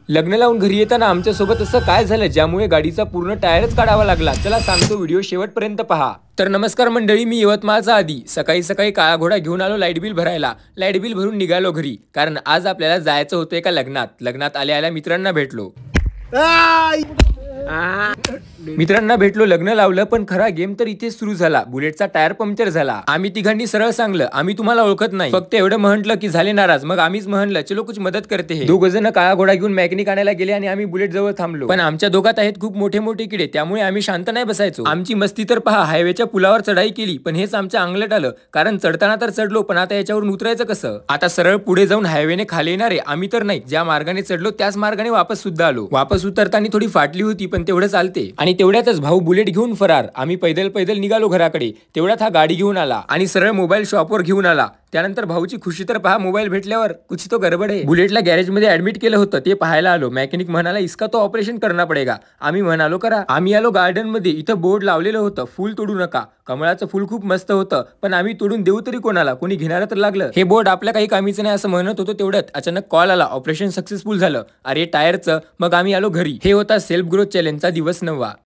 लग्न लावून घरी येताना आमच्यासोबत असं काय झालं ज्यामुळे गाडीचा पूर्ण टायरच काढावा लागला? चला सांगतो, व्हिडिओ शेवटपर्यंत पहा. तर नमस्कार मंडळी, मी यवतमाळचा आदी. सकाळी सकाळी काळा घोडा घेऊन आलो लाईट बिल भरायला. लाईट बिल भरून निघालो घरी, कारण आज आपल्याला जायचं होतं एका लग्नात. लग्नात आल्या मित्रांना भेटलो. मित्रांना भेटलो, लग्न लावलं, पण खरा गेम तर इथे सुरू झाला. बुलेटचा टायर पंक्चर झाला. आम्ही तिघांनी सरळ सांगलं, आम्ही तुम्हाला ओळखत नाही. फक्त एवढं म्हटलं की झाले नाराज. मग आम्हीच म्हटलं चलो कुछ मदत करते हे. दोघ जण काळा घोडा घेऊन मॅकॅनिक आणायला गेले आणि आम्ही बुलेट जवळ थांबलो. पण आमच्या दोघात आहेत खूप मोठे मोठे किडे, त्यामुळे आम्ही शांत नाही बसायचो. आमची मस्ती तर पहा, हायवेच्या पुलावर चढाई केली, पण हेच आमच्या अंगलट आलं. कारण चढताना तर चढलो, पण आता याच्यावरून उतरायचं कसं? आता सरळ पुढे जाऊन हायवेने खाली येणारे आम्ही तर नाही. ज्या मार्गाने चढलो त्याच मार्गाने वापस सुद्धा आलो. वापस उतरताना थोडी फाटली होती, पण तेवढं चालते. आणि तेवढ्यातच भाऊ बुलेट घेऊन फरार. आम्ही पैदल पैदल निघालो घराकडे. तेवढ्यात हा गाडी घेऊन आला आणि सरळ मोबाईल शॉपवर घेऊन आला. त्यानंतर भाऊची खुशी तर पहा, मोबाईल भेटल्यावर कुछ तो गडबड आहे. बुलेटला गॅरेज मध्ये ऍडमिट केलं होतं, ते पाहायला आलो. मेकॅनिक म्हणाला इसका तो ऑपरेशन करना पडेगा. आम्ही म्हणालो करा. आम्ही आलो गार्डन मध्ये. इथं बोर्ड लावलेलं होतं, फुल तोडू नका. कमळाचं फुल खूप मस्त होतं, पण आम्ही तोडून देऊ तरी कोणाला? कोणी घेणार तर लागलं. हे बोर्ड आपल्या काही कामीचं नाही असं म्हणत होतो, तेवढ्यात अचानक कॉल आला, ऑपरेशन सक्सेसफुल झालं. अरे टायरचं. मग आम्ही आलो घरी. हे होता सेल्फ ग्रोथ चॅलेंजचा दिवस 9वा.